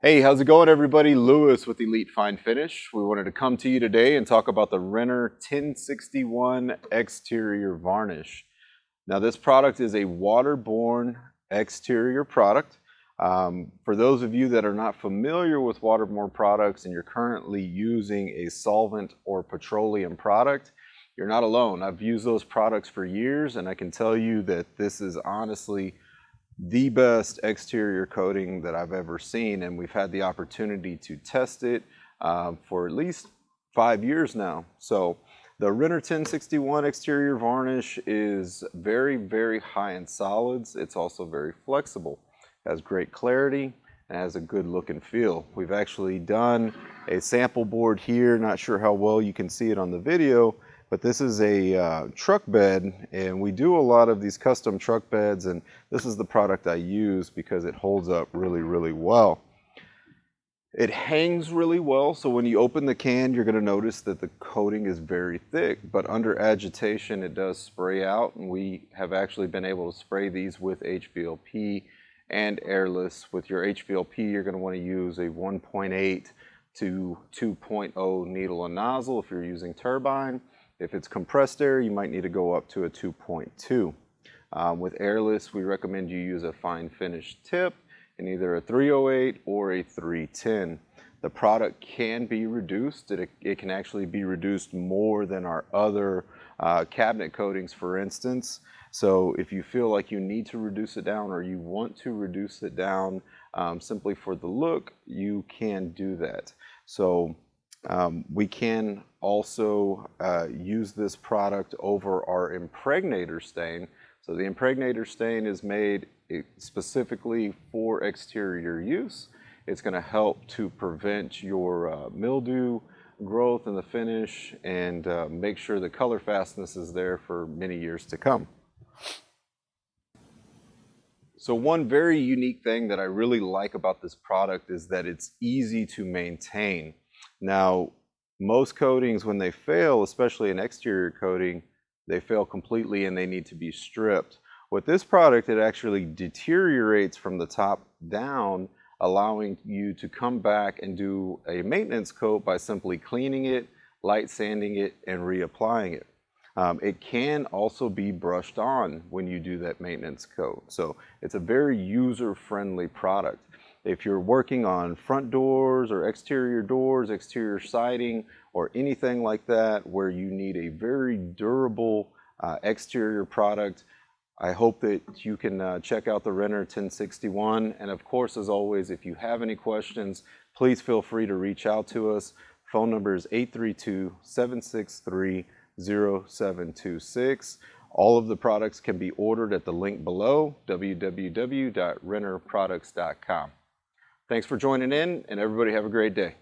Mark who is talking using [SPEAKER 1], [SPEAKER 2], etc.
[SPEAKER 1] Hey, how's it going, everybody? Lewis with Elite Fine Finish. We wanted to come to you today and talk about the Renner 1061 exterior varnish. Now, this product is a waterborne exterior product. For those of you that are not familiar with waterborne products and you're currently using a solvent or petroleum product, you're not alone. I've used those products for years, and I can tell you that this is honestly the best exterior coating that I've ever seen, and we've had the opportunity to test it for at least 5 years now. So the Renner 1061 exterior varnish is very, very high in solids. It's also very flexible, has great clarity, and has a good look and feel. We've actually done a sample board here. Not sure how well you can see it on the video, but this is a truck bed, and we do a lot of these custom truck beds, and this is the product I use because it holds up really, really well. It hangs really well, so when you open the can, you're going to notice that the coating is very thick, but under agitation, it does spray out, and we have actually been able to spray these with HVLP and airless. With your HVLP, you're going to want to use a 1.8 to 2.0 needle and nozzle if you're using turbine. If it's compressed air, you might need to go up to a 2.2. With airless, we recommend you use a fine finish tip in either a 308 or a 310. The product can be reduced. It can actually be reduced more than our other cabinet coatings, for instance. So if you feel like you need to reduce it down or you want to reduce it down simply for the look, you can do that. So we can also use this product over our impregnator stain. So the impregnator stain is made specifically for exterior use. It's going to help to prevent your mildew growth in the finish and make sure the color fastness is there for many years to come. So one very unique thing that I really like about this product is that it's easy to maintain. Now, most coatings, when they fail, especially an exterior coating, they fail completely and they need to be stripped. With this product, it actually deteriorates from the top down, allowing you to come back and do a maintenance coat by simply cleaning it, light sanding it, and reapplying it. It can also be brushed on when you do that maintenance coat. So it's a very user-friendly product. If you're working on front doors or exterior siding, or anything like that where you need a very durable exterior product, I hope that you can check out the Renner 1061. And of course, as always, if you have any questions, please feel free to reach out to us. Phone number is 832-763-0726. All of the products can be ordered at the link below, www.rennerproducts.com. Thanks for joining in, and everybody have a great day.